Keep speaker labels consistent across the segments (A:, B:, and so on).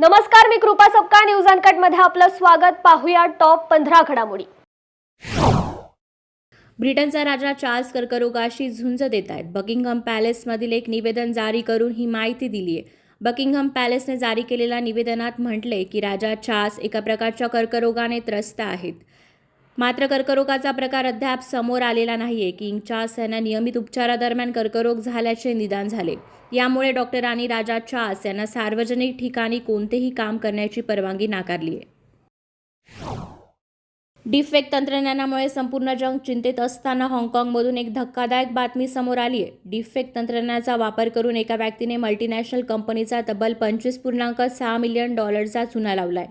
A: नमस्कार, मी कृपा Sapkal. News uncut मध्ये आपलं स्वागत. पाहूया टॉप 15 घडामोडी.
B: ब्रिटनचा राजा चार्ल्स कर्करोगाशी झुंज देत आहेत. बकिंगहॅम पॅलेसमधील एक निवेदन जारी करून ही माहिती दिली आहे. बकिंगहॅम पॅलेसने जारी केलेल्या निवेदनात म्हटले की राजा चार्ल्स एका प्रकारच्या कर्करोगाने त्रस्त आहेत. मात्र कर्करोगाचा प्रकार अद्याप समोर आलेला नाहीये. किंग चार्ल्स यांना नियमित उपचारादरम्यान कर्करोग झाल्याचे निदान झाले. यामुळे डॉक्टरांनी राजा चार्ल्स यांना सार्वजनिक ठिकाणी कोणतेही काम करण्याची परवानगी नाकारली आहे. डीपफेक तंत्रज्ञानामुळे संपूर्ण जग चिंतेत असताना हाँगकाँगमधून एक धक्कादायक बातमी समोर आली आहे. डीपफेक तंत्रज्ञानाचा वापर करून एका व्यक्तीने मल्टीनॅशनल कंपनीचा तब्बल $25.6 मिलियन चुना लावलाय.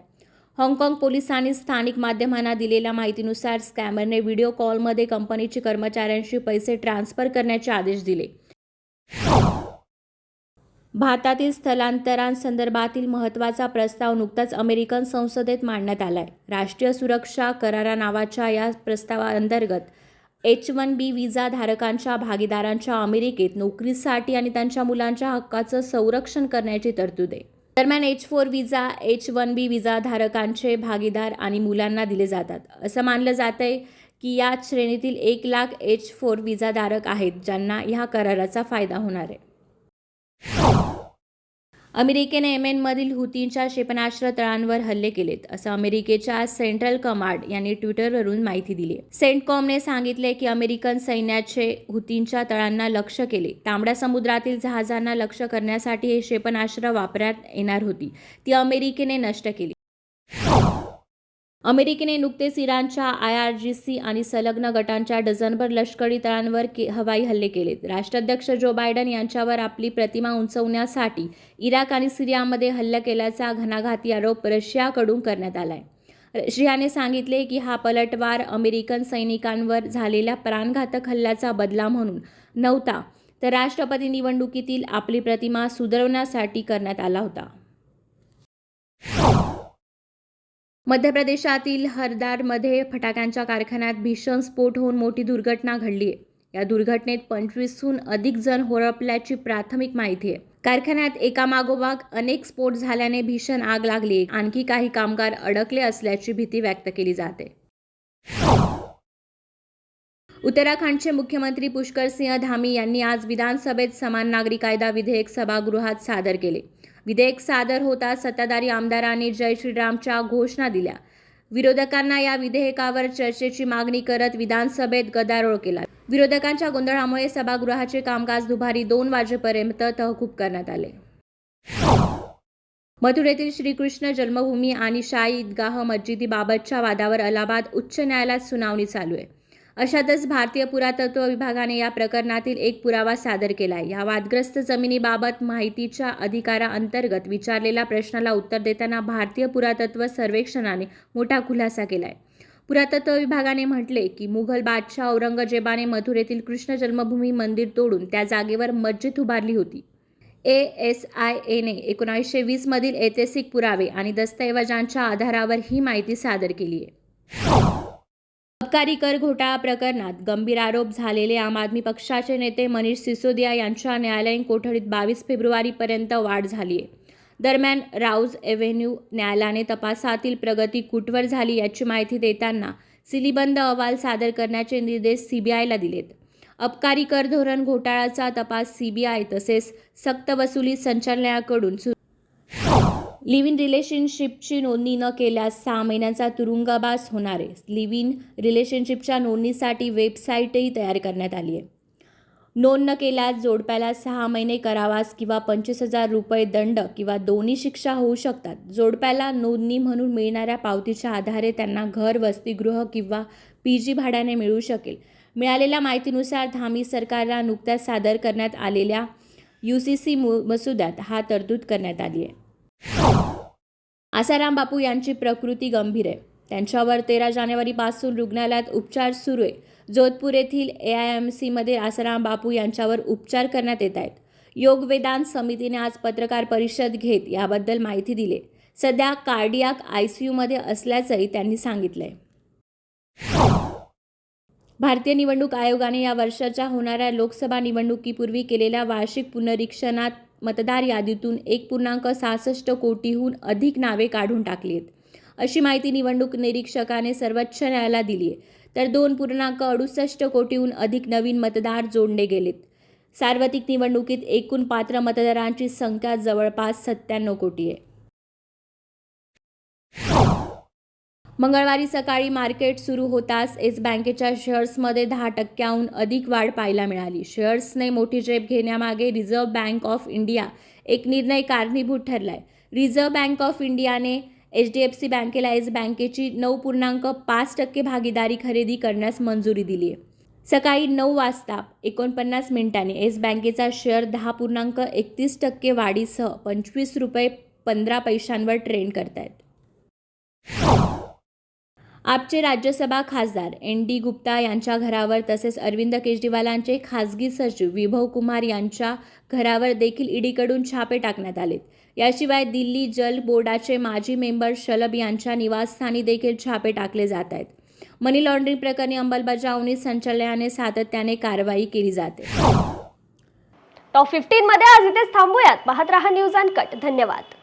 B: हाँगकाँग पोलिसांनी स्थानिक माध्यमांना दिलेल्या माहितीनुसार स्कॅमरने व्हिडिओ कॉलमध्ये कंपनीच्या कर्मचाऱ्यांशी पैसे ट्रान्सफर करण्याचे आदेश दिले. भारतातील स्थलांतरांसंदर्भातील महत्त्वाचा प्रस्ताव नुकताच अमेरिकन संसदेत मांडण्यात आलाय. राष्ट्रीय सुरक्षा करारा नावाच्या या प्रस्तावाअंतर्गत H-1B व्हिसा धारकांच्या भागीदारांच्या अमेरिकेत नोकरीसाठी आणि त्यांच्या मुलांच्या हक्काचं संरक्षण करण्याची तरतूद आहे. दरम्यान H-4 व्हिसा H-1B व्हिसा धारकांचे भागीदार आणि मुलांना दिले जातात. असं मानलं जातंय की या श्रेणीतील 1 लाख H-4 व्हिसाधारक आहेत ज्यांना ह्या कराराचा फायदा होणार आहे. अमेरिकेने येमेनमधील हुतींच्या क्षेपणास्त्र तळांवर हल्ले केलेत, असं अमेरिकेच्या सेंट्रल कमांड यांनी ट्विटरवरून माहिती दिली आहे. सेंटकॉमने सांगितले की अमेरिकन सैन्याचे हुतींच्या तळांना लक्ष्य केले. तांबड्या समुद्रातील जहाजांना लक्ष्य करण्यासाठी हे क्षेपणास्त्र वापरण्यात येणार होती, ती अमेरिकेने नष्ट केली. अमेरिकेने नुकतेच इराणच्या IRGC आणि संलग्न गटांच्या डझनभर लष्करी तळांवर हवाई हल्ले केलेत. राष्ट्राध्यक्ष जो बायडन यांच्यावर आपली प्रतिमा उंचवण्यासाठी इराक आणि सिरियामध्ये हल्ला केल्याचा घणाघाती आरोप रशियाकडून करण्यात आलाय. रशियाने सांगितले की हा पलटवार अमेरिकन सैनिकांवर झालेल्या प्राणघातक हल्ल्याचा बदला म्हणून नव्हता, तर राष्ट्रपती निवडणुकीतील आपली प्रतिमा सुधारण्यासाठी करण्यात आला होता. मध्य प्रदेशातील हरदामध्ये फटाक्यांच्या कारखान्यात भीषण स्फोट होऊन मोठी दुर्घटना घडली आहे. या दुर्घटनेत 25हून अधिक जण होरपल्याची प्राथमिक माहिती आहे. कारखान्यात एकामागोमाग अनेक स्फोट झाल्याने भीषण आग लागली. आणखी काही कामगार अडकले असल्याची भीती व्यक्त केली जाते. उत्तराखंडचे मुख्यमंत्री पुष्कर सिंह धामी यांनी आज विधानसभेत समान नागरी कायदा विधेयक सभागृहात सादर केले. विधेयक सादर होताच सत्ताधारी आमदारांनी जय श्रीरामच्या घोषणा दिल्या. विरोधकांना या विधेयकावर चर्चेची मागणी करत विधानसभेत गदारोळ केला. विरोधकांच्या गोंधळामुळे सभागृहाचे कामकाज दुपारी 2 वाजेपर्यंत तहकूब करण्यात आले. मथुरेतील श्रीकृष्ण जन्मभूमी आणि शाही ईदगाह मशिदीबाबतच्या वादावर अलाहाबाद उच्च न्यायालयात सुनावणी चालू आहे. अशातच भारतीय पुरातत्व विभागाने या प्रकरणातील एक पुरावा सादर केला आहे. या वादग्रस्त जमिनीबाबत माहितीच्या अधिकाराअंतर्गत विचारलेल्या प्रश्नाला उत्तर देताना भारतीय पुरातत्व सर्वेक्षणाने मोठा खुलासा केला आहे. पुरातत्व विभागाने म्हटले की मुघल बादशाह औरंगजेबाने मथुरेतील कृष्ण जन्मभूमी मंदिर तोडून त्या जागेवर मस्जिद उभारली होती. ASIAने 1920 मधील ऐतिहासिक पुरावे आणि दस्तऐवजांच्या आधारावर ही माहिती सादर केली आहे. अबकारी कर घोटाळा प्रकरणात गंभीर आरोप झालेले आम आदमी पक्षाचे नेते मनीष सिसोदिया यांच्या न्यायालयीन कोठडीत 22 फेब्रुवारीपर्यंत वाढ झाली आहे. दरम्यान राऊज एव्हेन्यू न्यायालयाने तपासातील प्रगती कुठवर झाली याची माहिती देताना सिलीबंद अहवाल सादर करण्याचे निर्देश CBIला दिलेत. अबकारी कर धोरण घोटाळ्याचा तपास CBI तसेच सक्तवसुली संचालनालयाकडून लिव्ह इन रिलेशनशिपची नोंदणी न केल्यास 6 महिन्यांचा तुरुंगवास होणार आहे. लिव्ह इन रिलेशनशिपच्या नोंदणीसाठी वेबसाईटही तयार करण्यात आली आहे. नोंद न केल्यास जोडप्याला 6 महिने कारावास किंवा ₹25,000 दंड किंवा दोन्ही शिक्षा होऊ शकतात. जोडप्याला नोंदणी म्हणून मिळणाऱ्या पावतीच्या आधारे त्यांना घर, वसतिगृह किंवा PG भाड्याने मिळू शकेल. मिळालेल्या माहितीनुसार धामी सरकारला नुकत्याच सादर करण्यात आलेल्या UCC मसुद्यात हा तरतूद करण्यात आली आहे. आसाराम बापू यांची प्रकृती गंभीर आहे. त्यांच्यावर 13 जानेवारीपासून रुग्णालयात उपचार सुरू आहे. जोधपूर येथील AIMCमध्ये आसाराम बापू यांच्यावर उपचार करण्यात येत आहेत. योग वेदांत समितीने आज पत्रकार परिषद घेत याबद्दल माहिती दिली. सध्या कार्डियाक ICUमध्ये असल्याचंही त्यांनी सांगितलंय. भारतीय निवडणूक आयोगाने या वर्षाच्या होणाऱ्या लोकसभा निवडणुकीपूर्वी केलेल्या वार्षिक पुनरीक्षणात मतदार यादीतून 1.66 कोटीहून अधिक नावे काढून टाकली आहेत, अशी माहिती निवडणूक निरीक्षकाने सर्वोच्च न्यायालयाला दिली आहे. तर 2.68 कोटीहून अधिक नवीन मतदार जोडले गेलेत. सार्वत्रिक निवडणुकीत एकूण पात्र मतदारांची संख्या जवळपास 97 कोटी आहे. मंगळवारी सकाळी मार्केट सुरू होताच येस बँकेच्या शेअर्समध्ये 10% अधिक वाढ पाहायला मिळाली. शेअर्सने मोठी झेप घेण्यामागे रिझर्व्ह बँक ऑफ इंडिया एक निर्णय कारणीभूत ठरलाय. रिझर्व्ह बँक ऑफ इंडियाने HDFC बँकेला येस बँकेची 9.5% भागीदारी खरेदी करण्यास मंजुरी दिली आहे. सकाळी 9 वाजता 49 मिनिटांनी येस बँकेचा शेअर 10.31% वाढीसह ₹25.15 ट्रेड करतायत. आपचे राज्यसभा खासदार ND गुप्ता यांच्या घरावर तसेच अरविंद केजरीवालांचे खासगी सचिव विभव कुमार यांच्या घरावर देखील ईडीकडून छापे टाकण्यात आलेत. याशिवाय दिल्ली जल बोर्डाचे माजी मेंबर शलभ यांच्या निवासस्थानी देखील छापे टाकले जात आहेत. मनी लॉन्ड्रिंग प्रकरणी अंमलबजावणी संचालनालयाने सातत्याने कारवाई केली जाते.
A: टॉप 15 मध्ये आज इथेच थांबूयात. पाहत रहा न्यूज अनकट. धन्यवाद.